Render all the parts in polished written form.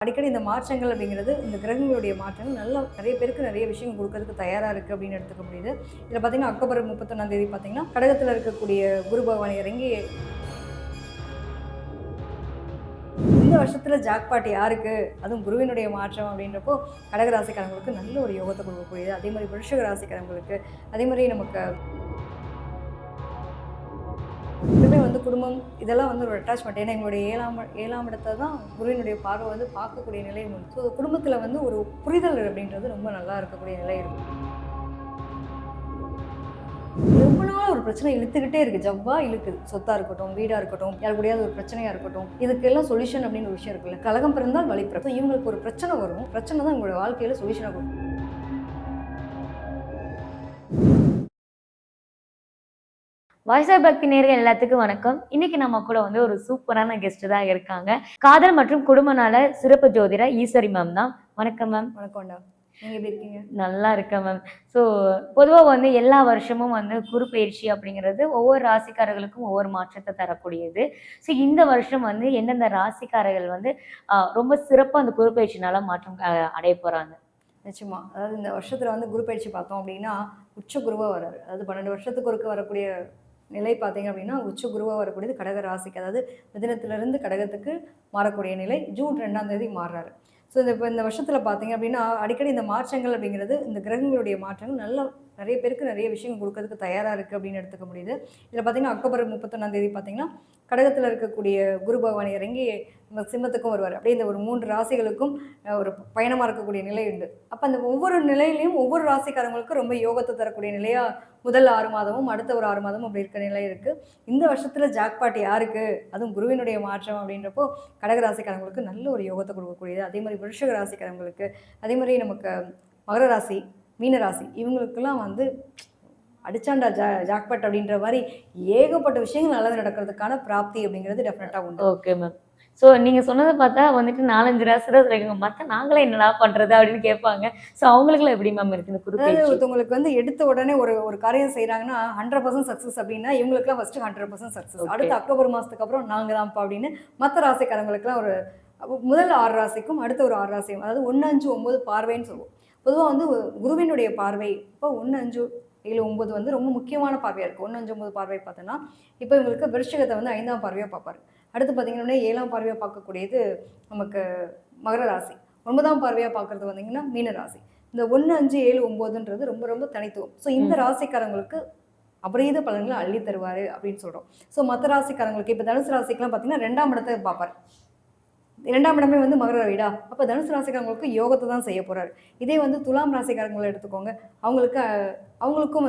அடிக்கடி இந்த மாற்றங்கள் அப்படிங்கிறது இந்த கிரகங்களுடைய மாற்றங்கள் நல்லா நிறைய பேருக்கு நிறைய விஷயம் கொடுக்கறதுக்கு தயாராக இருக்குது அப்படின்னு எடுத்துக்க முடியுது. இதில் பார்த்தீங்கன்னா அக்டோபர் 31ஆம் தேதி பார்த்தீங்கன்னா கடகத்தில் இருக்கக்கூடிய குரு பகவான் இறங்கி இந்த வருஷத்தில் ஜாக்பாட் யாருக்கு, அதுவும் குருவினுடைய மாற்றம் அப்படின்றப்போ கடக ராசிக்காரங்களுக்கு நல்ல ஒரு யோகத்தை கொடுக்கக்கூடியது. அதே மாதிரி விருஷக ராசிக்காரங்களுக்கு, அதே மாதிரி நமக்கு எப்பவுமே குடும்பம் இதெல்லாம் ஒரு அட்டாச்மெண்ட். ஏன்னா எங்களுடைய ஏழாம் இடத்தை தான் குருவினுடைய பார்வை பார்க்கக்கூடிய நிலை உண்டு. ஸோ குடும்பத்தில் ஒரு புரிதல் அப்படின்றது ரொம்ப நல்லா இருக்கக்கூடிய நிலை இருக்கும். ரொம்ப நாள் ஒரு பிரச்சனை இழுத்துக்கிட்டே இருக்குது, ஜவ்வா இழுக்குது. சொத்தாக இருக்கட்டும், வீடாக இருக்கட்டும், யாருக்கூடியாவது ஒரு பிரச்சனையாக இருக்கட்டும், இதுக்கெல்லாம் சொல்யூஷன் அப்படின்னு ஒரு விஷயம் இருக்குல்ல. கலகம் பிறந்தால் வழி பிறக்கும். இவங்களுக்கு ஒரு பிரச்சனை வரும், பிரச்சனை தான் உங்களோட வாழ்க்கையில் சொல்யூஷனாக கொடுக்கும். வாய்ஸ் ஆஃப் பக்தி நேயர்கள் எல்லாத்துக்கும் வணக்கம். இன்னைக்கு நம்ம கூட ஒரு சூப்பரான கெஸ்ட் தான் இருக்காங்க. காதல் மற்றும் குடும்ப நல சிறப்பு ஜோதிடர் ஈஸ்வரி மேம் தான். வணக்கம் மேம். வணக்கம்டா, நீங்க எப்படி இருக்கீங்க? நல்லா இருக்கேன் மேம். ஸோ பொதுவாக எல்லா வருஷமும் குரு பயிற்சி அப்படிங்கிறது ஒவ்வொரு ராசிக்காரர்களுக்கும் ஒவ்வொரு மாற்றத்தை தரக்கூடியது. ஸோ இந்த வருஷம் எந்தெந்த ராசிக்காரர்கள் ரொம்ப சிறப்பாக அந்த குரு பயிற்சினால மாற்றம் அடைய போறாங்க? நிச்சயமா. அதாவது இந்த வருஷத்துல குரு பயிற்சி பார்த்தோம் அப்படின்னா உச்ச குருவா வர்றாரு. அதாவது 12 வருஷத்துக்கு ஒருக்க வரக்கூடிய நிலை பார்த்தீங்க அப்படின்னா உச்ச குருவாக வரக்கூடியது கடக ராசிக்கு. அதாவது மிதுனத்திலிருந்து கடகத்துக்கு மாறக்கூடிய நிலை ஜூன் 2ஆம் தேதி மாறுறாரு. ஸோ இந்த வருஷத்தில் பார்த்தீங்க அப்படின்னா அடிக்கடி இந்த மாற்றங்கள் அப்படிங்கிறது இந்த கிரகங்களுடைய மாற்றங்கள் நல்லா நிறைய பேருக்கு நிறைய விஷயங்கள் கொடுக்கறதுக்கு தயாராக இருக்குது அப்படின்னு எடுத்துக்க முடியுது. இதில் பார்த்தீங்கன்னா அக்டோபர் 31ஆம் தேதி பார்த்தீங்கன்னா கடகத்தில் இருக்கக்கூடிய குரு பகவான் இறங்கி நம்ம சிம்மத்துக்கும் வருவார். அப்படியே இந்த ஒரு 3 ராசிகளுக்கும் ஒரு பயணமாக இருக்கக்கூடிய நிலை உண்டு. அப்போ அந்த ஒவ்வொரு நிலையிலையும் ஒவ்வொரு ராசிக்காரங்களுக்கும் ரொம்ப யோகத்தை தரக்கூடிய நிலையாக முதல் 6 மாதமும் அடுத்த ஒரு 6 மாதமும் அப்படி இருக்க நிலை இருக்குது. இந்த வருஷத்தில் ஜாக்பாட் யாருக்கு, அதுவும் குருவினுடைய மாற்றம் அப்படின்றப்போ கடக ராசிக்காரங்களுக்கு நல்ல ஒரு யோகத்தை கொடுக்கக்கூடியது. அதே மாதிரி விருஷக ராசிக்காரங்களுக்கு, அதே மாதிரி நமக்கு மகர ராசி, மீனராசி இவங்களுக்கெல்லாம் அடிச்சாண்டா ஜாக்பாட் அப்படின்ற மாதிரி ஏகப்பட்ட விஷயங்கள் நல்லது நடக்கிறதுக்கான பிராப்தி அப்படிங்கிறது டெஃபினட்டாக உண்டு. Okay ma'am. ஸோ நீங்கள் சொன்னதை பார்த்தா 4-5 ராசி தான் சொல்லிங்க. மற்ற நாங்களே என்னடா பண்ணுறது அப்படின்னு கேட்பாங்க. ஸோ அவங்களுக்குலாம் எப்படி மேம் இருக்குது இந்த குரு பயிற்சி? ஒருத்தவங்களுக்கு எடுத்த உடனே ஒரு காரியம் செய்கிறாங்கன்னா 100% சக்ஸஸ் அப்படின்னா இவங்களுக்குலாம் ஃபஸ்ட்டு 100% சக்ஸஸ். அடுத்த அக்டோபர் மாதத்துக்கு அப்புறம் நாங்கள் தான்ப்பா அப்படின்னு மற்ற ராசிக்காரங்களுக்குலாம் ஒரு முதல் 6 ராசிக்கும் அடுத்த ஒரு 6 ராசியும், அதாவது 1, 5, 9 பார்வைன்னு சொல்லுவோம். பொதுவாக குருவினுடைய பார்வை இப்போ 1, 5, 7, 9 ரொம்ப முக்கியமான பார்வையாக இருக்குது. 1, 5, 9 பார்வை பார்த்தோன்னா இப்போ இவங்களுக்கு விருஷகத்தை 5ஆம் பார்வையாக பார்ப்பார். அடுத்து பார்த்தீங்கன்னா 7ஆம் பார்வையாக பார்க்கக்கூடியது நமக்கு மகர ராசி. 9ஆம் பார்வையாக பார்க்குறது மீன ராசி. இந்த 1, 5, 7, 9ன்றது ரொம்ப ரொம்ப தனித்துவம். ஸோ இந்த ராசிக்காரங்களுக்கு அபரீத பலன்களை அள்ளி தருவார் அப்படின்னு சொல்கிறோம். ஸோ மற்ற ராசிக்காரங்களுக்கு இப்போ தனுசு ராசிக்கெலாம் பார்த்தீங்கன்னா 2ஆம் இடத்தை பார்ப்பார். 2ஆம் இடமே மகர வீடா, அப்போ தனுசு ராசிக்காரங்களுக்கு யோகத்தை தான் செய்ய போகிறாரு. இதே துலாம் ராசிக்காரங்களை எடுத்துக்கோங்க, அவங்களுக்கும்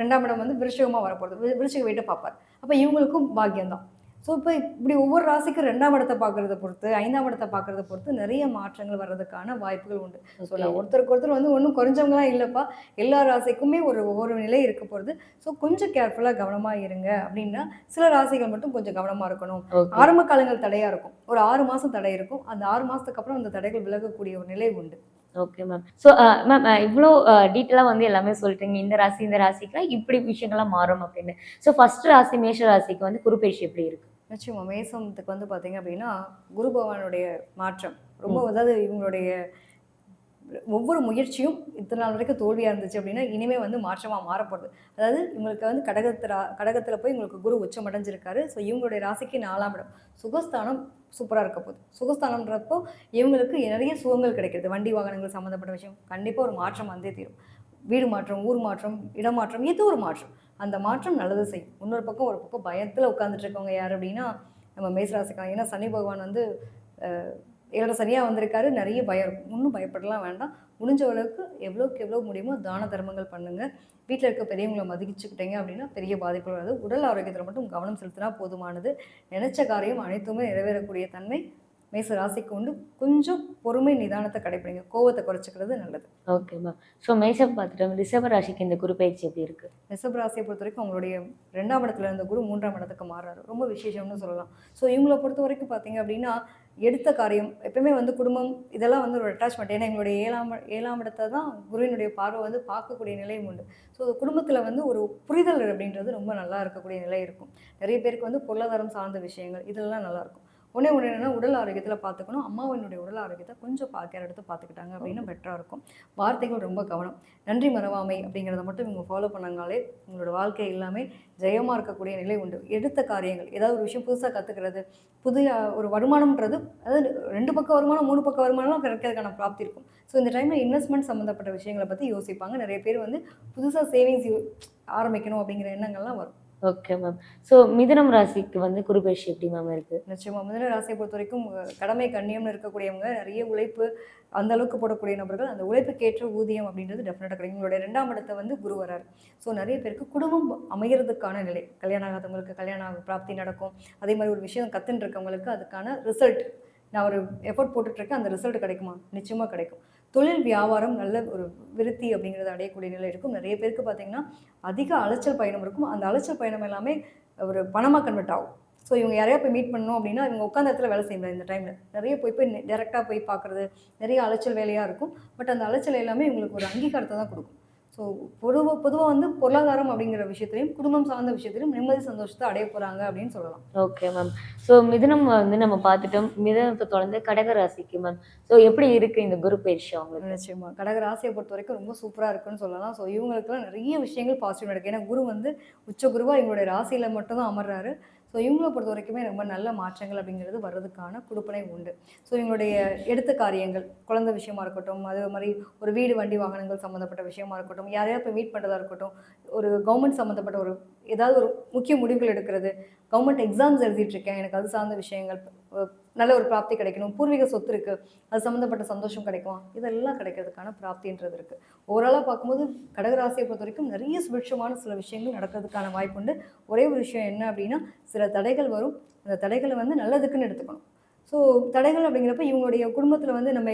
2ஆம் இடம் விருஷகமாக வரப்போகிறது. விருஷக வீட்டை பார்ப்பார். அப்போ இவங்களுக்கும் பாக்கியம்தான். ஸோ இப்போ இப்படி ஒவ்வொரு ராசிக்கும் 2ஆம் இடத்தை பார்க்குறத பொறுத்து 5ஆம் இடத்தை பார்க்குறத பொறுத்து நிறைய மாற்றங்கள் வர்றதுக்கான வாய்ப்புகள் உண்டு. ஸோ ஒருத்தருக்கு ஒருத்தர் ஒன்றும் குறைஞ்சவங்களாம் இல்லைப்பா, எல்லா ராசிக்குமே ஒவ்வொரு நிலை இருக்க போகிறது. ஸோ கொஞ்சம் கேர்ஃபுல்லாக கவனமாக இருங்க அப்படின்னா சில ராசிகள் மட்டும் கொஞ்சம் கவனமாக இருக்கணும். ஆரம்ப காலங்கள் தடையாக இருக்கும், ஒரு 6 மாதம் தடை இருக்கும். அந்த 6 மாதத்துக்கு அப்புறம் அந்த தடைகள் விலகக்கூடிய ஒரு நிலை உண்டு. Okay ma'am. ஸோ மேம் இவ்வளோ டீட்டெயிலாக எல்லாமே சொல்லிட்டீங்க. இந்த ராசிக்கெலாம் இப்படி விஷயங்கள்லாம் மாறும் அப்படின்னு. ஸோ ஃபர்ஸ்ட் ராசி மேஷ ராசிக்கு குரு பயிற்சி எப்படி இருக்குது? நிச்சயமா மேசத்துக்கு பார்த்தீங்க அப்படின்னா குரு பகவானுடைய மாற்றம் ரொம்ப, அதாவது இவங்களுடைய ஒவ்வொரு முயற்சியும் இத்தனை நாள் வரைக்கும் தோல்வியாக இருந்துச்சு அப்படின்னா இனிமேல் மாற்றமாக மாறப்படுது. அதாவது இவங்களுக்கு கடகத்தில் போய் இவங்களுக்கு குரு உச்சம் அடைஞ்சிருக்காரு. ஸோ இவங்களுடைய ராசிக்கு 4ஆம் இடம் சுகஸ்தானம் சூப்பராக இருக்க போகுது. சுகஸ்தானம்ன்றப்போ இவங்களுக்கு நிறைய சுகங்கள் கிடைக்கிறது. வண்டி வாகனங்கள் சம்மந்தப்பட்ட விஷயம் கண்டிப்பாக ஒரு மாற்றம் வந்தே தீரும். வீடு மாற்றம், ஊர் மாற்றம், இடமாற்றம், ஏதோ ஒரு மாற்றம். அந்த மாற்றம் நல்லது செய்யும். இன்னொரு பக்கம் ஒரு பக்கம் பயத்தில் உட்காந்துட்டு இருக்கவங்க யார் அப்படின்னா நம்ம மேசராசிக்காரங்க. ஏன்னா சனி பகவான் 7 சரியாக வந்திருக்காரு. நிறைய பயம் இருக்கும். ஒன்றும் பயப்படலாம் வேண்டாம். முடிஞ்ச அளவுக்கு எவ்வளோக்கு எவ்வளோ முடியுமோ தான தர்மங்கள் பண்ணுங்கள். வீட்டில் இருக்க பெரியவங்களை மதிச்சுக்கிட்டீங்க அப்படின்னா பெரிய பாதிப்புகள் வராது. உடல் ஆரோக்கியத்தில் மட்டும் கவனம் செலுத்தினா போதுமானது. நினைச்ச காரியம் அனைத்துமே நிறைவேறக்கூடிய தன்மை மேச ராசிக்கு உண்டு. கொஞ்சம் பொறுமை நிதானத்தை கடைப்பிடிங்க, கோவத்தை குறைச்சிக்கிறது நல்லது. Okay ma'am. ஸோ மேஷம் பார்த்துட்டோம். ரிஷப ராசிக்கு இந்த குரு பயிற்சி எப்படி இருக்குது? ரிஷப ராசியை பொறுத்த வரைக்கும் அவங்களுடைய 2ஆம் இடத்துல இருந்த குரு 3ஆம் இடத்துக்கு மாறுறாரு. ரொம்ப விசேஷம்னு சொல்லலாம். ஸோ இவங்களை பொறுத்த வரைக்கும் பார்த்தீங்க அப்படின்னா எடுத்த காரியம் எப்பவுமே குடும்பம் இதெல்லாம் ஒரு அட்டாச்மெண்ட். ஏன்னா எங்களுடைய ஏழாம் இடத்தை தான் குருவினுடைய பார்வை பார்க்கக்கூடிய நிலையும் உண்டு. ஸோ குடும்பத்தில் ஒரு புரிதல் அப்படின்றது ரொம்ப நல்லா இருக்கக்கூடிய நிலை இருக்கும். நிறைய பேருக்கு பொருளாதாரம் சார்ந்த விஷயங்கள் இதெல்லாம் நல்லாயிருக்கும். ஒண்ணே ஒன்று என்னன்னா உடல் ஆரோக்கியத்தில் பார்த்துக்கணும். அம்மாவினுடைய உடல் ஆரோக்கியத்தை கொஞ்சம் கேர் எடுத்து பார்த்துக்கிட்டாங்க அப்படின்னா பெட்டராக இருக்கும். வார்த்தைகள் ரொம்ப கவனம். நன்றி மறவாமை அப்படிங்கிறத மட்டும் இவங்க ஃபாலோ பண்ணாங்கனாலே உங்களோட வாழ்க்கை எல்லாமே ஜெயமாக இருக்கக்கூடிய நிலை உண்டு. எடுத்த காரியங்கள் ஏதாவது ஒரு விஷயம் புதுசாக கற்றுக்கிறது, புதிய ஒரு வருமானம்ன்றது, அதாவது 2 பக்க வருமானம் 3 பக்க வருமானம்லாம் கிடைக்கிறதுக்கான பிராப்தி இருக்கும். ஸோ இந்த டைமில் இன்வெஸ்ட்மெண்ட் சம்மந்தப்பட்ட விஷயங்களை பற்றி யோசிப்பாங்க. நிறைய பேர் வந்து புதுசாக சேவிங்ஸ் ஆரம்பிக்கணும் அப்படிங்கிற எண்ணங்கள்லாம் வரும். Okay ma'am. ஸோ மிதுனம் ராசிக்கு வந்து குரு பயிற்சி எப்படி மேம் இருக்கு? நிச்சயமா மிதுன ராசியை பொறுத்த வரைக்கும் கடமை கண்ணியம்னு இருக்கக்கூடியவங்க, நிறைய உழைப்பு அந்த அளவுக்கு போடக்கூடிய நபர்கள், அந்த உழைப்புக்கேற்ற ஊதியம் அப்படின்றது டெஃபினட்டாக கிடைக்கும். உங்களுடைய 2ஆம் இடத்தை வந்து குரு வராரு. ஸோ நிறைய பேருக்கு குடும்பம் அமைகிறதுக்கான நிலை, கல்யாணம் ஆகாதவங்களுக்கு கல்யாணம் பிராப்தி நடக்கும். அதே மாதிரி ஒரு விஷயம் கற்றுன்னு இருக்கவங்களுக்கு அதுக்கான ரிசல்ட், நான் ஒரு எஃபோர்ட் போட்டுட்ருக்கேன், அந்த ரிசல்ட் கிடைக்குமா? நிச்சயமாக கிடைக்கும். தொழில் வியாபாரம் நல்ல ஒரு விருத்தி அப்படிங்கிறத அடையக்கூடிய நிலை இருக்கும். நிறைய பேருக்கு பார்த்தீங்கன்னா அதிக அலைச்சல் பயணம் இருக்கும். அந்த அலைச்சல் பயணம் எல்லாமே ஒரு பணமாக கன்வெர்ட் ஆகும். ஸோ இவங்க யாரையா போய் மீட் பண்ணணும் அப்படின்னா இவங்க உட்காந்த இடத்துல வேலை செய்ய முடியாது. இந்த டைமில் நிறைய போய் டேரெக்டாக போய் பார்க்குறது, நிறைய அலைச்சல் வேலையாக இருக்கும். பட் அந்த அலைச்சல் எல்லாமே இவங்களுக்கு ஒரு அங்கீகாரத்தை தான் கொடுக்கும். ஸோ பொதுவாக வந்து பொருளாதாரம் அப்படிங்கிற விஷயத்துலையும் குடும்பம் சார்ந்த விஷயத்துலையும் நிம்மதி சந்தோஷத்தை அடைய போகிறாங்க அப்படின்னு சொல்லலாம். Okay ma'am. ஸோ மிதுனம் வந்து நம்ம பார்த்துட்டோம். மிதுனத்தை தொடர்ந்து கடக ராசிக்கு மேம். ஸோ எப்படி இருக்கு இந்த குரு பயிற்சி அவங்களுக்கு? நிச்சயமா கடக ராசியை பொறுத்த வரைக்கும் ரொம்ப சூப்பராக இருக்குன்னு சொல்லலாம். ஸோ இவங்களுக்குலாம் நிறைய விஷயங்கள் பாசிட்டிவ் நடக்கும். ஏன்னா குரு வந்து உச்ச குருவாக இவங்களுடைய ராசியில் மட்டும்தான் அமர்றாரு. ஸோ இவங்களை பொறுத்த வரைக்குமே ரொம்ப நல்ல மாற்றங்கள் அப்படிங்கிறது வர்றதுக்கான குடுப்பனை உண்டு. ஸோ இவங்களுடைய எடுத்த காரியங்கள், குழந்தை விஷயமா இருக்கட்டும், அதே மாதிரி ஒரு வீடு வண்டி வாகனங்கள் சம்மந்தப்பட்ட விஷயமா இருக்கட்டும், யாரையாவது போய் மீட் பண்ணுறதா இருக்கட்டும், ஒரு கவர்மெண்ட் சம்மந்தப்பட்ட ஒரு ஏதாவது ஒரு முக்கிய முடிவுகள் எடுக்கிறது, கவர்மெண்ட் எக்ஸாம்ஸ் எழுதிட்டு இருக்கேன், எனக்கு அது சார்ந்த விஷயங்கள், நல்ல ஒரு பிராப்தி கிடைக்கணும், பூர்வீக சொத்து இருக்குது, அது சம்மந்தப்பட்ட சந்தோஷம் கிடைக்கும், இதெல்லாம் கிடைக்கிறதுக்கான பிராப்தின்றது இருக்குது. ஓவராலாக பார்க்கும்போது கடகராசியை பொறுத்த வரைக்கும் நிறைய சுபிட்சமான சில விஷயங்கள் நடக்கிறதுக்கான வாய்ப்பு உண்டு. ஒரே ஒரு விஷயம் என்ன அப்படின்னா, சில தடைகள் வரும். அந்த தடைகளை வந்து நல்லதுக்குன்னு எடுத்துக்கணும். ஸோ தடைகள் அப்படிங்கிறப்ப இவங்களுடைய குடும்பத்தில் வந்து நம்ம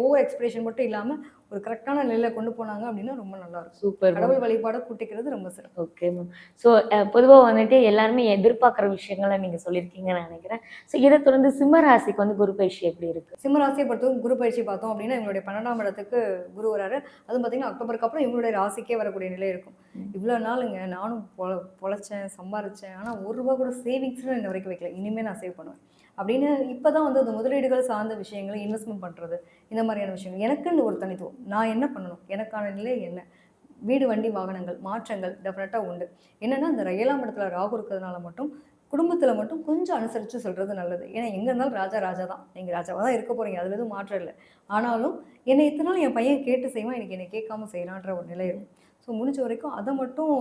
ஓவர் எக்ஸ்பெக்டேஷன் மட்டும் இல்லாமல் ஒரு கரெக்டான நிலையில் கொண்டு போனாங்க அப்படின்னா ரொம்ப நல்லாயிருக்கும். சூப்பர். கடவுள் வழிபாடை கூட்டிக்கிறது ரொம்ப சிறப்பு. Okay ma'am. ஸோ பொதுவாக வந்துட்டு எல்லாருமே எதிர்பார்க்குற விஷயங்களை நீங்கள் சொல்லியிருக்கீங்கன்னு நினைக்கிறேன். ஸோ இதை தொடர்ந்து சிம்ம ராசிக்கு வந்து குரு பயிற்சி எப்படி இருக்கு? சிம்ம ராசியை பொறுத்தவரைக்கும் குரு பயிற்சி பார்த்தோம் அப்படின்னா இவங்களுடைய 12ஆம் இடத்துக்கு குரு வராரு. அதுவும் பார்த்தீங்கன்னா அக்டோபருக்கு அப்புறம் இவங்களுடைய ராசிக்கே வரக்கூடிய நிலை இருக்கும். இவ்வளோ நாளுங்க நானும் பொழைச்சேன், சம்பாரிச்சேன், ஆனால் ₹1 கூட சேவிங்ஸ்னு இன்ன வரைக்கும் வைக்கல, இனிமேல் நான் சேவ் பண்ணுவேன் அப்படின்னு இப்போ தான் வந்து அந்த முதலீடுகள் சார்ந்த விஷயங்களை இன்வெஸ்ட்மெண்ட் பண்ணுறது, இந்த மாதிரியான விஷயங்கள் எனக்குன்னு ஒரு தனித்துவம், நான் என்ன பண்ணணும், எனக்கான நிலை என்ன, வீடு வண்டி வாகனங்கள் மாற்றங்கள் டெஃபினட்டாக உண்டு. என்னென்னா இந்த 7ஆம் இடத்துல ராகு இருக்கிறதுனால மட்டும் குடும்பத்தில் மட்டும் கொஞ்சம் அனுசரித்து சொல்கிறது நல்லது. ஏன்னா எங்கே இருந்தாலும் ராஜா தான், நீங்கள் ராஜாவாக தான் இருக்க போகிறீங்க, அதில் எதுவும் மாற்றம் இல்லை. ஆனாலும் என்னை இத்தனை நாள் என் பையன் கேட்டு செய்வான், எனக்கு என்னை கேட்காம செய்யலான்ற ஒரு நிலை இருக்கும். ஸோ முடிஞ்ச வரைக்கும் அதை மட்டும்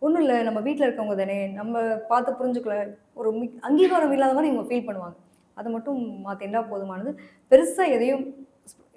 ஒன்றும் இல்லை, நம்ம வீட்டில் இருக்கவங்க தானே, நம்ம பார்த்து புரிஞ்சுக்கல, ஒரு அங்கீகாரம் இல்லாத மாதிரி இவங்க ஃபீல் பண்ணுவாங்க. அதை மட்டும் மாற்றிண்டா போதுமானது. பெருசாக எதையும்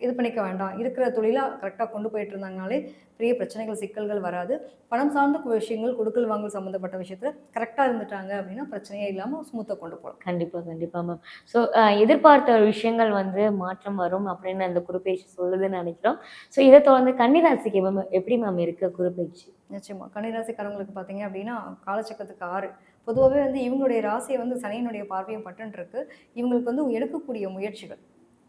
இது பண்ணிக்க வேண்டாம். இருக்கிற தொழிலாக கரெக்டாக கொண்டு போயிட்டு இருந்தாங்கனாலே பெரிய பிரச்சனைகள் சிக்கல்கள் வராது. பணம் சார்ந்த விஷயங்கள் கொடுக்கல் வாங்கல் சம்மந்தப்பட்ட விஷயத்தில் கரெக்டாக இருந்துட்டாங்க அப்படின்னா பிரச்சனையே இல்லாமல் ஸ்மூத்தாக கொண்டு போகலாம். கண்டிப்பாக மேம். ஸோ எதிர்பார்த்த விஷயங்கள் வந்து மாற்றம் வரும் அப்படின்னு அந்த குருப்பெயர்ச்சி சொல்லுதுன்னு நினைக்கிறோம். ஸோ இதை தொடர்ந்து கன்னிராசிக்கு மேம் எப்படி மேம் இருக்குது குருப்பெயர்ச்சி? நிச்சயமாக கன்னிராசிக்காரங்களுக்கு பார்த்தீங்க அப்படின்னா காலச்சக்கரத்துக்கு 6. பொதுவாகவே வந்து இவங்களுடைய ராசியை வந்து சனியினுடைய பார்வையும் பட்டுருக்கு. இவங்களுக்கு வந்து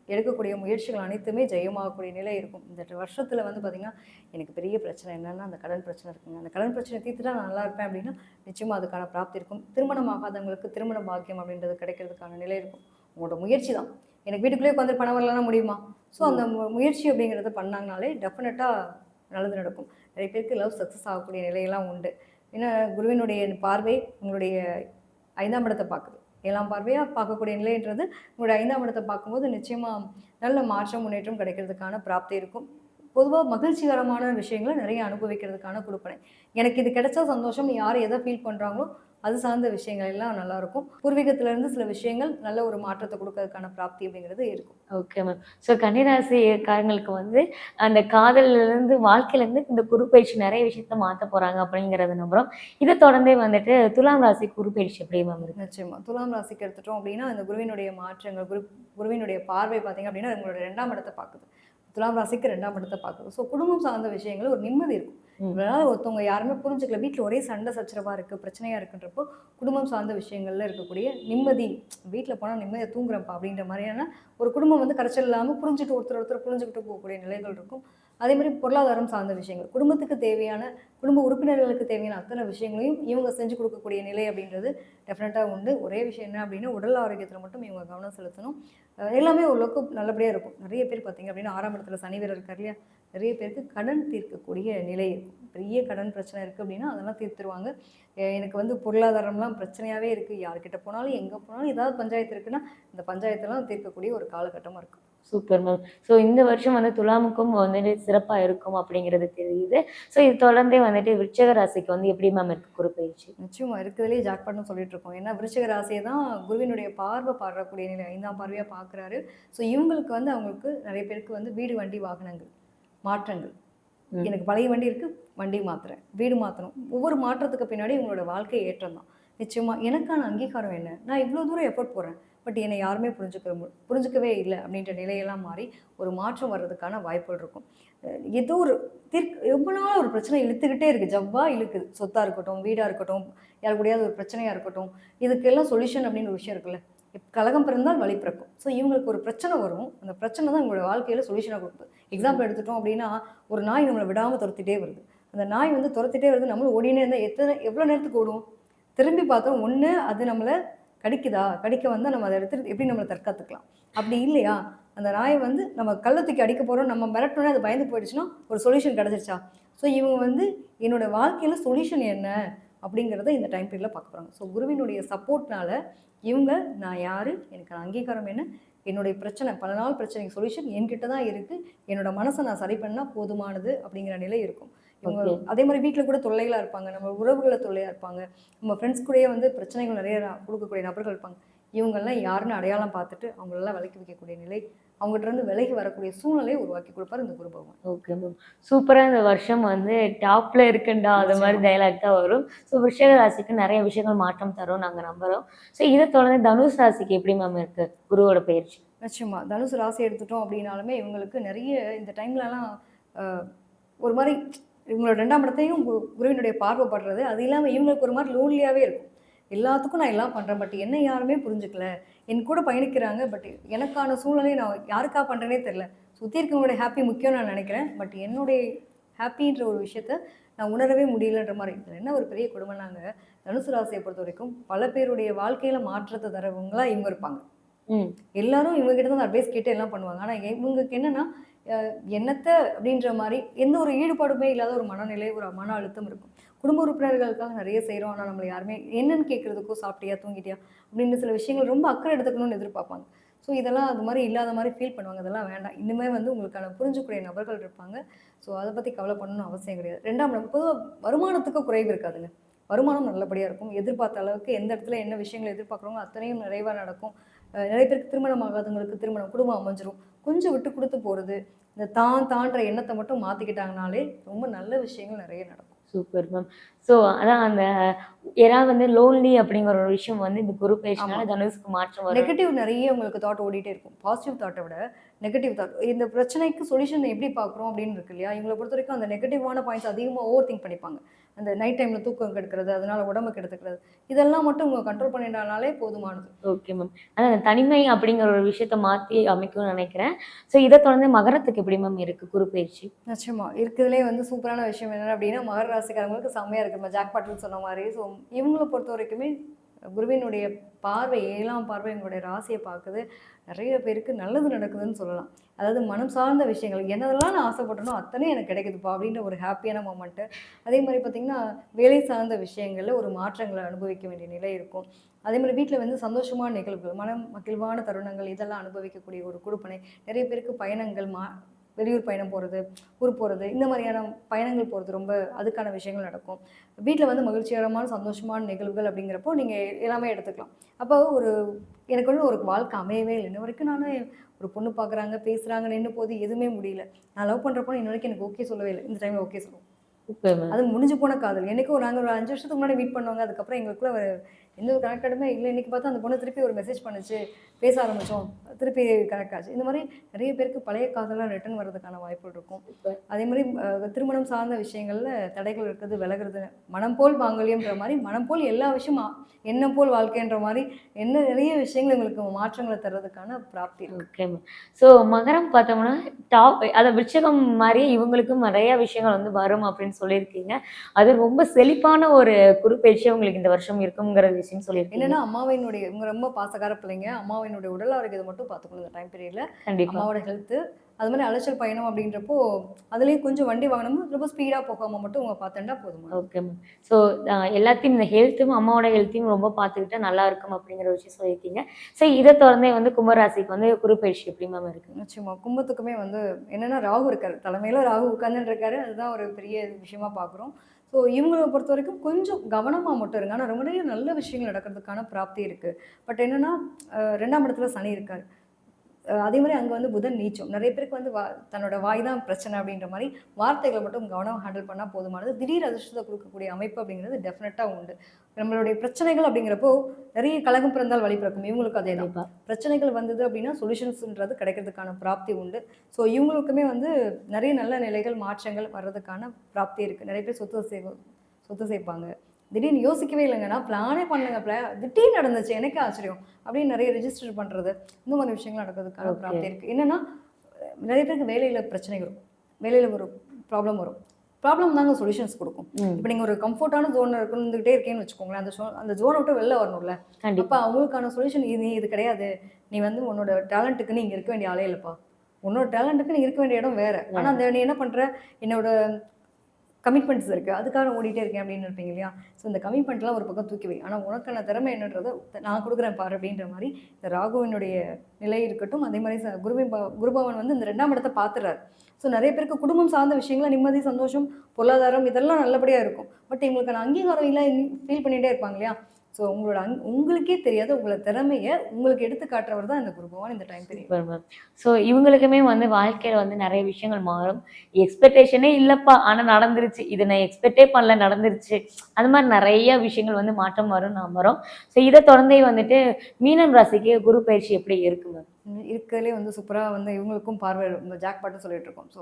எடுக்கக்கூடிய முயற்சிகள் அனைத்துமே ஜெயமாகக்கூடிய நிலை இருக்கும். இந்த வருஷத்தில் வந்து பார்த்திங்கன்னா எனக்கு பெரிய பிரச்சனை என்னென்னா அந்த கடன் பிரச்சனை இருக்குங்க. அந்த கடன் பிரச்சனை தீர்த்துட்டா நான் நல்லா இருப்பேன் அப்படின்னா நிச்சயமாக அதுக்கான பிராப்தி இருக்கும். திருமணம் ஆகாதவங்களுக்கு திருமண பாக்கியம் அப்படின்றது கிடைக்கிறதுக்கான நிலை இருக்கும். உங்களோட முயற்சி தான். எனக்கு வீட்டுக்குள்ளேயே உட்காந்து பணம் வரலன்னா முடியுமா? ஸோ அந்த முயற்சி அப்படிங்கிறத பண்ணாங்கனாலே டெஃபினட்டாக நல்லது நடக்கும். நிறைய பேருக்கு லவ் சக்ஸஸ் ஆகக்கூடிய நிலையெல்லாம் உண்டு. ஏன்னா குருவினுடைய பார்வை உங்களுடைய 5ஆம் இடத்தை பார்க்குது. 7ஆம் பார்வையாக பார்க்கக்கூடிய நிலைன்றது உங்களுடைய 5ஆம் இடத்தை பார்க்கும்போது நிச்சயமாக நல்ல மாற்றம் முன்னேற்றம் கிடைக்கிறதுக்கான பிராப்தி இருக்கும். பொதுவாக மகிழ்ச்சிகரமான விஷயங்களை நிறைய அனுபவிக்கிறதுக்கான கொடுப்பனை. எனக்கு இது கிடைச்சா சந்தோஷம், யார் எதை ஃபீல் பண்ணுறாங்களோ அது சார்ந்த விஷயங்கள் எல்லாம் நல்லாயிருக்கும். பூர்வீகத்திலேருந்து சில விஷயங்கள் நல்ல ஒரு மாற்றத்தை கொடுக்கறதுக்கான பிராப்தி அப்படிங்கிறது இருக்கும். Okay ma'am. ஸோ கன்னிராசிக்காரங்களுக்கு வந்து அந்த காதலிலேருந்து வாழ்க்கையிலேருந்து இந்த குரு பயிற்சி நிறைய விஷயத்த மாற்ற போகிறாங்க அப்படிங்கிறத நம்புகிறோம். இதை தொடர்ந்தே வந்துட்டு துலாம் ராசி குரு பயிற்சி எப்படி மேம் இருக்குது? நிச்சயமாக துலாம் ராசிக்கு எடுத்துட்டோம் அப்படின்னா அந்த குருவினுடைய மாற்றங்கள் குருவினுடைய பார்வை பார்த்திங்க அப்படின்னா உங்களோட 2ஆம் இடத்தை பார்க்குது. துலாம் ராசிக்கு 2ஆம் இடத்தை பார்க்குது. ஸோ குடும்பம் சார்ந்த விஷயங்கள் ஒரு நிம்மதி இருக்கும். இதனால் ஒருத்தவங்க யாருமே புரிஞ்சுக்கல, வீட்டில் ஒரே சண்டை சச்சரவாக இருக்குது, பிரச்சனையாக இருக்குன்றப்போ குடும்பம் சார்ந்த விஷயங்கள்ல இருக்கக்கூடிய நிம்மதி, வீட்டில் போனால் நிம்மதியாக தூங்குறப்பா அப்படின்ற மாதிரியான ஒரு குடும்பம் வந்து கரைச்சல் இல்லாமல் புரிஞ்சுட்டு ஒருத்தர் புரிஞ்சுக்கிட்டு போகக்கூடிய நிலைகள் இருக்கும். அதே மாதிரி பொருளாதாரம் சார்ந்த விஷயங்கள், குடும்பத்துக்கு தேவையான, குடும்ப உறுப்பினர்களுக்கு தேவையான அத்தனை விஷயங்களையும் இவங்க செஞ்சு கொடுக்கக்கூடிய நிலை அப்படின்றது டெஃபினட்டாக உண்டு. ஒரே விஷயம் என்ன அப்படின்னா, உடல் ஆரோக்கியத்தில் மட்டும் இவங்க கவனம் செலுத்தணும். எல்லாமே ஓரளவுக்கு நல்லபடியாக இருக்கும். நிறைய பேர் பார்த்தீங்க அப்படின்னா 6ஆம் இடத்துல சனி வேற இருக்கார் இல்லையா? நிறைய பேருக்கு கடன் தீர்க்கக்கூடிய நிலை இருக்கும். பெரிய கடன் பிரச்சனை இருக்குது அப்படின்னா அதெல்லாம் தீர்த்துருவாங்க. எனக்கு வந்து பொருளாதாரம்லாம் பிரச்சனையாகவே இருக்குது, யார்கிட்ட போனாலும் எங்கே போனாலும் ஏதாவது பஞ்சாயத்து இருக்குன்னா இந்த பஞ்சாயத்தெல்லாம் தீர்க்கக்கூடிய ஒரு காலகட்டமாக இருக்கும். Super ma'am. ஸோ இந்த வருஷம் வந்து துலாமுக்கும் வந்துட்டு சிறப்பா இருக்கும் அப்படிங்கிறது தெரியுது. ஸோ இது தொடர்ந்தே வந்துட்டு விருச்சிக ராசிக்கு வந்து எப்படி மேம் இருக்கு குரு பயிற்சி? நிச்சயமா இருக்கிறதுலே ஜாக்பாட்னு சொல்லிட்டு இருக்கோம். ஏன்னா விருச்சிக ராசியை தான் குருவினுடைய பார்வை பாடக்கூடிய நிலை 5ஆம் பார்வையாக பார்க்குறாரு. ஸோ இவங்களுக்கு வந்து அவங்களுக்கு நிறைய பேருக்கு வந்து வீடு, வண்டி, வாகனங்கள் மாற்றங்கள். எனக்கு பழைய வண்டி இருக்குது, வண்டி மாற்றுறேன், வீடு மாற்றணும். ஒவ்வொரு மாற்றத்துக்கு பின்னாடி உங்களோட வாழ்க்கை ஏற்றம் தான். நிச்சயமாக எனக்கான அங்கீகாரம் என்ன, நான் இவ்வளோ தூரம் எஃபோர்ட் போடுறேன், பட் என்னை யாருமே புரிஞ்சுக்கவே இல்லை அப்படின்ற நிலையெல்லாம் மாறி ஒரு மாற்றம் வர்றதுக்கான வாய்ப்புகள் இருக்கும். ஏதோ ஒரு ரொம்ப நாள் ஒரு பிரச்சனை இழுத்துக்கிட்டே இருக்குது, ஜவ்வா இழுக்குது. சொத்தாக இருக்கட்டும், வீடாக இருக்கட்டும், யார் கூடயாவது ஒரு பிரச்சனையாக இருக்கட்டும், இதுக்கெல்லாம் சொல்யூஷன் அப்படின்னு ஒரு விஷயம் இருக்குல்ல. கலகம் பிறந்தால் வழி பிறக்கும். ஸோ இவங்களுக்கு ஒரு பிரச்சனை வரும், அந்த பிரச்சனை தான் உங்களோட வாழ்க்கையில் சொல்யூஷனாக கொடுக்குது. எக்ஸாம்பிள் எடுத்துட்டோம் அப்படின்னா, ஒரு நாய் நம்மளை விடாமல் துரத்திட்டே வருது. அந்த நாய் வந்து துரத்திட்டே வருது, நம்மளும் ஓடினே இருந்தால் எவ்வளோ நேரத்துக்கு ஓடுவோம்? திரும்பி பார்த்தோம், ஒன்று அது நம்மளை கடிக்குதா, கடிக்க வந்தால் நம்ம அதை எடுத்துட்டு எப்படி நம்மளை தற்காத்துக்கலாம். அப்படி இல்லையா, அந்த நாயை வந்து நம்ம கள்ளத்துக்கு அடிக்க போகிறோம், நம்ம மிரட்டோன்னே அது பயந்து போயிடுச்சுன்னா ஒரு சொல்யூஷன் கிடச்சிருச்சா? ஸோ இவங்க வந்து என்னோடய வாழ்க்கையில் சொல்யூஷன் என்ன அப்படிங்கிறத இந்த டைம் பீரியடில் பார்க்க போகிறாங்க. ஸோ குருவினுடைய சப்போர்ட்னால இவங்க நான் யார், எனக்கு அங்கீகாரம் என்ன, என்னுடைய பிரச்சனை பல நாள் பிரச்சனைக்கு சொல்யூஷன் என்கிட்ட தான் இருக்குது, என்னோட மனசை நான் சரி பண்ணால் போதுமானது அப்படிங்கிற நிலை இருக்கும். இவங்க அதே மாதிரி வீட்டில் கூட தொல்லைகளாக இருப்பாங்க, நம்ம உறவுகளை தொல்லையாக இருப்பாங்க, நம்ம ஃப்ரெண்ட்ஸ் கூடயே வந்து பிரச்சனைகள் நிறைய கொடுக்கக்கூடிய நபர்கள் இருப்பாங்க. இவங்கெல்லாம் யாருன்னு அடையாளம் பார்த்துட்டு அவங்களெல்லாம் விலக்கி வைக்கக்கூடிய நிலை, அவங்ககிட்ட இருந்து விலகி வரக்கூடிய சூழ்நிலையை உருவாக்கி கொடுப்பாரு இந்த குரு பகவான். Okay ma'am. சூப்பராக இந்த வருஷம் வந்து டாப்ல இருக்குண்டா அது மாதிரி டைலாக் தான் வரும். ஸோ விருச்சிக ராசிக்கு நிறைய விஷயங்கள் மாற்றம் தரும் நாங்கள் நம்புகிறோம். ஸோ இதை தொடர்ந்து தனுஷ் ராசிக்கு எப்படி மேம் இருக்கு குருவோட பயிற்சி? நிச்சயமா தனுசு ராசி எடுத்துட்டோம் அப்படின்னாலுமே இவங்களுக்கு நிறைய இந்த டைம்லலாம் ஒரு மாதிரி இவங்களோட 2ஆம் இடத்தையும் குருவினுடைய பார்வைப்படுறது, அது இல்லாமல் இவங்களுக்கு ஒரு மாதிரி லோன்லியாகவே இருக்கும். எல்லாத்துக்கும் நான் எல்லாம் பண்ணுறேன், பட் என்ன யாருமே புரிஞ்சுக்கல, என் கூட பயணிக்கிறாங்க, பட் எனக்கான சூழ்நிலையை நான் யாருக்கா பண்ணுறேனே தெரில. சுற்றி இருக்கவங்களுடைய ஹாப்பி முக்கியம் நான் நினைக்கிறேன், பட் என்னுடைய ஹாப்பின்ற ஒரு விஷயத்த நான் உணரவே முடியலன்ற மாதிரி. இதில் என்ன ஒரு பெரிய கொடுமைனாங்க, தனுசு ராசியை பொறுத்த வரைக்கும் பல பேருடைய வாழ்க்கையில் மாற்றத்தை தரவங்களா இவங்க இருப்பாங்க. எல்லாரும் இவங்க கிட்ட தான் அட்வைஸ் கேட்டு எல்லாம் பண்ணுவாங்க. ஆனால் இவங்களுக்கு என்னன்னா என்னத்தை அப்படின்ற மாதிரி எந்த ஒரு ஈடுபாடுமே இல்லாத ஒரு மனநிலை, ஒரு மன அழுத்தம் இருக்கும். குடும்ப உறுப்பினர்களுக்காக நிறைய செய்கிறோம், ஆனால் நம்மளை யாருமே என்னன்னு கேட்குறதுக்கோ சாப்பிட்டியா தூங்கிட்டியா அப்படின்ற சில விஷயங்கள் ரொம்ப அக்கறை எடுத்துக்கணும்னு எதிர்பார்ப்பாங்க. ஸோ இதெல்லாம் அது மாதிரி இல்லாத மாதிரி ஃபீல் பண்ணுவாங்க. அதெல்லாம் வேண்டாம், இன்னுமே வந்து உங்களுக்கான புரிஞ்சுக்கூடிய நபர்கள் இருப்பாங்க. ஸோ அதை பற்றி கவலைப்படணும்னு அவசியம் கிடையாது. 2ஆம் இடம் பொதுவாக வருமானத்துக்கு குறைவு இருக்காதுங்க, வருமானம் நல்லபடியாக இருக்கும். எதிர்பார்த்த அளவுக்கு எந்த இடத்துல என்ன விஷயங்களை எதிர்பார்க்குறோமோ அத்தனையும் நிறைவாக நடக்கும். நிறைய பேருக்கு திருமணம் ஆகாதவங்களுக்கு திருமணம், குடும்பம் அமைஞ்சிரும். கொஞ்சம் விட்டு கொடுத்து போகிறது, இந்த தான்ற எண்ணத்தை மட்டும் மாற்றிக்கிட்டாங்கனாலே ரொம்ப நல்ல விஷயங்கள் நிறைய நடக்கும். Super ma'am. ஸோ அதான் அந்த யாராவது வந்து லோன்லி அப்படிங்கிற ஒரு விஷயம் வந்து இந்த குரு பயிற்சினால தனுஷ்க்கு மாற்றம் வரும். நெகட்டிவ் நிறைய உங்களுக்கு தாட் ஓடிட்டே இருக்கும். பாசிட்டிவ் தாட்டை விட நெகட்டிவ் தாட், இந்த பிரச்சனைக்கு சொல்யூஷன் எப்படி பார்க்குறோம் அப்படின்னு இருக்கு இல்லையா, இவங்களை பொறுத்த வரைக்கும் அந்த நெகட்டிவான பாயிண்ட்ஸ் அதிகமாக ஓவர் திங்க் பண்ணிப்பாங்க. அந்த நைட் டைமில் தூக்கம் கெடுக்கிறது, அதனால உடம்பு கெடுத்துக்கிறது, இதெல்லாம் மட்டும் உங்க கண்ட்ரோல் பண்ணிட்டாலே போதுமானது. Okay ma'am. அதான் அந்த தனிமை அப்படிங்கிற ஒரு விஷயத்த மாற்றி அமைக்கும்னு நினைக்கிறேன். ஸோ இதை தொடர்ந்து மகரத்துக்கு எப்படி மேம் இருக்கு குரு பயிற்சி? நிச்சயமா இருக்கிறதுலே வந்து சூப்பரான விஷயம் என்ன அப்படின்னா, மகர ராசிக்காரங்களுக்கு செம்மையாக இருக்குது. நம்ம ஜாக்பாட்னு சொன்ன மாதிரி. ஸோ இவங்களை பொறுத்த வரைக்குமே குருவினுடைய பார்வை 7ஆம் பார்வை எங்களுடைய ராசியை பார்க்குது. நிறைய பேருக்கு நல்லது நடக்குதுன்னு சொல்லலாம். அதாவது மனம் சார்ந்த விஷயங்கள் என்னதெல்லாம் நான் ஆசைப்பட்டனோ அத்தனை எனக்கு கிடைக்குதுப்பா அப்படின்ற ஒரு ஹாப்பியான மொமெண்ட்டு. அதே மாதிரி பார்த்திங்கன்னா வேலை சார்ந்த விஷயங்களில் ஒரு மாற்றங்களை அனுபவிக்க வேண்டிய நிலை இருக்கும். அதே மாதிரி வீட்டில் வந்து சந்தோஷமான நிகழ்வுகள், மனம் மகிழ்வான தருணங்கள், இதெல்லாம் அனுபவிக்கக்கூடிய ஒரு குடுப்பனை. நிறைய பேருக்கு பயணங்கள், வெளியூர் பயணம் போகிறது, ஊர் போகிறது, இந்த மாதிரியான பயணங்கள் போகிறது ரொம்ப அதுக்கான விஷயங்கள் நடக்கும். வீட்டில் வந்து மகிழ்ச்சிகரமான சந்தோஷமான நிகழ்வுகள் அப்படிங்கிறப்போ நீங்கள் எல்லாமே எடுத்துக்கலாம். அப்போ எனக்கு வந்து ஒரு வாழ்க்கை அமையவே இல்லை. இன்ன வரைக்கும் நான் ஒரு பொண்ணு பார்க்குறாங்க, பேசுகிறாங்க, நின்று போது எதுவுமே முடியல. நான் லவ் பண்ணுற பொண்ணு இன்ன வரைக்கும் எனக்கு ஓகே சொல்லவே இல்லை. இந்த டைமில் ஓகே சொல்லுவோம். அது முடிஞ்சு போன காதல். என்னைக்கும் நாங்கள் ஒரு 5 வருஷத்துக்கு முன்னாடி மீட் பண்ணுவாங்க, அதுக்கப்புறம் எங்களுக்குள்ள எந்த ஒரு கனெக்டடுமே இல்லை. இன்னைக்கு பார்த்தா அந்த பொண்ணு திருப்பி ஒரு மெசேஜ் பண்ணுச்சு, பேச ஆரம்பிச்சோம், திருப்பி கனெக்ட் ஆச்சு. இந்த மாதிரி நிறைய பேருக்கு பழைய காதலாம் ரிட்டர்ன் வர்றதுக்கான வாய்ப்புகள் இருக்கும். அதே மாதிரி திருமணம் சார்ந்த விஷயங்கள்ல தடைகள் இருக்கிறது, விலகுறது, மனம் போல் மாங்கல்யம்ன்ற மாதிரி மனம் போல் எல்லா விஷயமும் எண்ணம் போல் வாழ்க்கைன்ற மாதிரி நிறைய விஷயங்கள் உங்களுக்கு மாற்றங்களை தர்றதுக்கான பிராப்தி இருக்கு. Okay ma'am. ஸோ மகரம் பார்த்தோம்னா அதை விருச்சிகம் மாதிரியே இவங்களுக்கும் நிறைய விஷயங்கள் வந்து வரும் அப்படின்னு சொல்லியிருக்கீங்க. அது ரொம்ப செழிப்பான ஒரு குருப்பெயர்ச்சி உங்களுக்கு இந்த வருஷம் இருக்குங்கிற விஷயம் சொல்லியிருக்கீங்க. என்னன்னா அம்மாவினுடைய இவங்க ரொம்ப பாசக்கார பிள்ளைங்க. அம்மாவினுடைய உடல் ஆரோக்கியத்தை மட்டும் பார்த்துக்கணும் இந்த டைம் பீரியட்ல. கண்டிப்பா. அம்மாவோட ஹெல்த்து, அது மாதிரி அலைச்சல் பயணம் அப்படின்றப்போ அதுலேயும் கொஞ்சம் வண்டி வாகனமும் ரொம்ப ஸ்பீடாக போகாமல் மட்டும் உங்க பார்த்துட்டா போதுமா. Okay ma'am. ஸோ எல்லாத்தையும் இந்த ஹெல்த்தும் அம்மாவோட ஹெல்த்தையும் ரொம்ப பார்த்துக்கிட்டா நல்லா இருக்கும் அப்படிங்கிற விஷயம் சொல்லியிருக்கீங்க. ஸோ இதை தொடர்ந்தே வந்து கும்பராசிக்கு வந்து குருப்பெயர்ச்சி எப்படி மேம் இருக்கு? நிச்சயமா கும்பத்துக்குமே வந்து என்னன்னா ராகு இருக்காரு, தலைமையில ராகு உட்கார்ந்துட்டு இருக்காரு. அதுதான் ஒரு பெரிய விஷயமா பார்க்குறோம். ஸோ இவங்களை பொறுத்த வரைக்கும் கொஞ்சம் கவனமாக மட்டும் இருங்க. ஆனால் ரொம்ப நிறைய நல்ல விஷயங்கள் நடக்கிறதுக்கான பிராப்தி இருக்குது. பட் என்னன்னா 2ஆம் இடத்துல சனி இருக்காரு. அதே மாதிரி அங்கே வந்து புதன் நீச்சம். நிறைய பேருக்கு வந்து தன்னோட வாய் தான் பிரச்சனை அப்படின்ற மாதிரி வார்த்தைகளை மட்டும் கவனம் ஹேண்டில் பண்ணால் போதுமானது. திடீர் அதிர்ஷ்டத்தை கொடுக்கக்கூடிய அமைப்பு அப்படிங்கிறது டெஃபினட்டாக உண்டு. நம்மளுடைய பிரச்சனைகள் அப்படிங்கிறப்போ நிறைய கலகம் பிறந்தால் வழி பிறக்கும். இவங்களுக்கு அதே தான். பிரச்சனைகள் வந்தது அப்படின்னா சொல்யூஷன்ஸ்ன்றது கிடைக்கிறதுக்கான பிராப்தி உண்டு. ஸோ இவங்களுக்குமே வந்து நிறைய நல்ல நிலைகள் மாற்றங்கள் வர்றதுக்கான பிராப்தி இருக்குது. நிறைய பேர் சொத்து சேர்ப்பாங்க. திடீர்னு யோசிக்கவே இல்லைங்க, நான் பிளானே பண்ணலங்க, திடீர்னு நடந்துச்சு, எனக்கே ஆச்சரியம் அப்படின்னு நிறைய ரெஜிஸ்டர் பண்ணுறது, இந்த மாதிரி விஷயங்கள் நடக்கிறதுக்கான பிராப்தி இருக்குது. என்னென்னா நிறைய பேருக்கு வேலையில் பிரச்சனை வரும், வேலையில் ஒரு ப்ராப்ளம் வரும். ப்ராப்ளம் தாங்க சொல்யூஷன்ஸ் கொடுக்கும். இப்போ நீங்கள் ஒரு கம்ஃபர்டான ஜோனில் இருந்துகிட்டே இருக்கேன்னு வச்சுக்கோங்களேன், அந்த ஜோனை விட்டு வெளில வரணும்ல. அப்போ அவங்களுக்கான சொல்யூஷன் இது கிடையாது. நீ வந்து உன்னோட டேலண்ட்டுக்கு நீ இங்கே இருக்க வேண்டிய ஆளே இல்லைப்பா, உன்னோட டேலண்ட்டுக்கு நீ இருக்க வேண்டிய இடம் வேறு. ஆனால் அந்த நீ என்ன பண்ணுற, என்னோட கமிட்மெண்ட்ஸ் இருக்குது, அதுக்காக ஓடிட்டே இருக்கேன் அப்படின்னு இருப்பீங்க இல்லையா. ஸோ இந்த கமிட்மெண்ட்லாம் ஒரு பக்கம் தூக்கி வை, ஆனால் உனக்கான திறமை என்னன்றதை நான் கொடுக்குறேன் பாரு அப்படின்ற மாதிரி இந்த ராகுவினுடைய நிலை இருக்கட்டும். அதே மாதிரி குருபவன் வந்து இந்த 2ஆம் இடத்தை பார்த்துறாரு. ஸோ நிறைய பேருக்கு குடும்பம் சார்ந்த விஷயங்கள் நிம்மதி, சந்தோஷம், பொருளாதாரம் இதெல்லாம் நல்லபடியாக இருக்கும். பட் இவங்களுக்கான அங்கீகாரம் இல்லை ஃபீல் பண்ணிகிட்டே இருப்பாங்க இல்லையா. ஸோ உங்களுக்கே தெரியாத உங்களோட திறமையை உங்களுக்கு எடுத்து காட்டுறவர் தான் இந்த குருபவான் இந்த டைம் பீரியட். ஸோ இவங்களுக்குமே வந்து வாழ்க்கையில் வந்து நிறைய விஷயங்கள் மாறும். எக்ஸ்பெக்டேஷனே இல்லைப்பா ஆனால் நடந்துருச்சு, இது நான் எக்ஸ்பெக்டே பண்ணல நடந்துருச்சு, அந்த மாதிரி நிறைய விஷயங்கள் வந்து மாற்றம் வரும். ஸோ இதை தொடர்ந்தே வந்துட்டு மீனம் ராசிக்கு குரு பயிற்சி எப்படி இருக்கு மேம்? இருக்கிறதுலே வந்து சூப்பராக வந்து இவங்களுக்கும் பார்வை இந்த ஜாக் பாட்டு சொல்லிட்டு இருக்கோம். ஸோ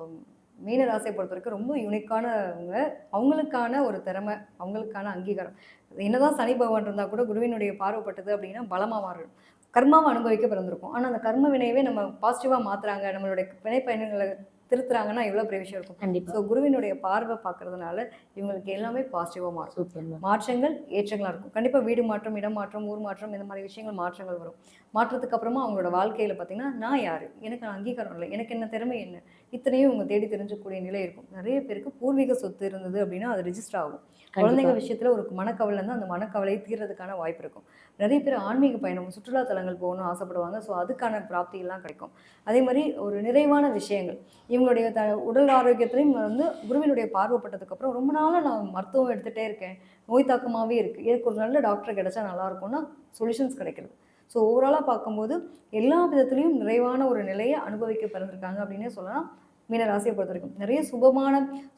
மீன ராசியை பொறுத்த வரைக்கும் ரொம்ப யூனிக்கானவங்க. அவங்களுக்கான ஒரு திறமை, அவங்களுக்கான அங்கீகாரம். என்னதான் சனி பகவான் இருந்தால் கூட குருவினுடைய பார்வைப்பட்டது அப்படின்னா பலமாக மாறிடும். கர்மாவை அனுபவிக்க பிறந்திருக்கும். ஆனால் அந்த கர்ம வினையவே நம்ம பாசிட்டிவாக மாற்றுறாங்க, நம்மளுடைய வினை பயணங்களை திருத்துறாங்கன்னா எவ்வளோ பெரிய விஷயம் இருக்கும். கண்டிப்பாக. ஸோ குருவினுடைய பார்வை பார்க்கறதுனால இவங்களுக்கு எல்லாமே பாசிட்டிவாக மாறும். மாற்றங்கள் ஏற்றங்களாக இருக்கும். கண்டிப்பாக வீடு மாற்றம், இடம் மாற்றம், ஊர் மாற்றம், இந்த மாதிரி விஷயங்கள் மாற்றங்கள் வரும். மாற்றத்துக்கு அப்புறமா அவங்களோட வாழ்க்கையில் பார்த்தீங்கன்னா நான் யார், எனக்கு அங்கீகாரம் இல்லை, எனக்கு என்ன திறமை என்ன, இத்தனையும் இவங்க தேடி தெரிஞ்சக்கூடிய நிலை இருக்கும். நிறைய பேருக்கு பூர்வீக சொத்து இருந்தது அப்படின்னா அது ரெஜிஸ்டர் ஆகும். குழந்தைங்க விஷயத்தில் ஒரு மனக்கவலை இருந்தால் அந்த மனக்கவலையை தீர்றதுக்கான வாய்ப்பு இருக்கும். நிறைய பேர் ஆன்மீக பயணம், சுற்றுலா தலங்கள் போகணும்னு ஆசைப்படுவாங்க. ஸோ அதுக்கான பிராப்தியெல்லாம் கிடைக்கும். அதே மாதிரி ஒரு நிறைவான விஷயங்கள் இவங்களுடைய உடல் ஆரோக்கியத்திலையும் வந்து குருவினுடைய பார்வைப்பட்டதுக்கப்புறம் ரொம்ப நாளாக நான் மருத்துவம் எடுத்துகிட்டே இருக்கேன், நோய் தாக்கமாகவே இருக்குது, எனக்கு ஒரு நல்ல டாக்டர் கிடைச்சா நல்லாயிருக்கும்னா சொல்யூஷன்ஸ் கிடைக்கிறது. ஸோ ஓவராலாக பார்க்கும்போது எல்லா விதத்துலேயும் நிறைவான ஒரு நிலையை அனுபவிக்க பிறந்திருக்காங்க அப்படின்னே சொல்லலாம். மீன ராசியை பொறுத்த வரைக்கும் நிறைய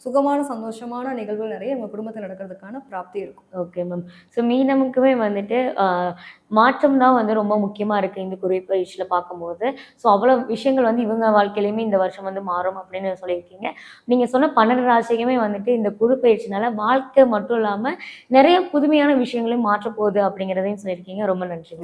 சுகமான சந்தோஷமான நிகழ்வுகள் நிறைய உங்கள் குடும்பத்தில் நடக்கிறதுக்கான பிராப்தி இருக்கும். Okay ma'am. ஸோ மீனமுக்குமே வந்துட்டு மாற்றம் தான் வந்து ரொம்ப முக்கியமாக இருக்குது இந்த குறிப்பயிற்சியில் பார்க்கும்போது. ஸோ அவ்வளோ விஷயங்கள் வந்து இவங்க வாழ்க்கையிலையுமே இந்த வருஷம் வந்து மாறும் அப்படின்னு சொல்லியிருக்கீங்க. நீங்கள் சொன்ன 12 ராசிக்குமே வந்துட்டு இந்த குரு பயிற்சினால வாழ்க்கை மட்டும் இல்லாமல் நிறைய புதுமையான விஷயங்களையும் மாற்றப்போகுது அப்படிங்கிறதையும் சொல்லியிருக்கீங்க. ரொம்ப நன்றி.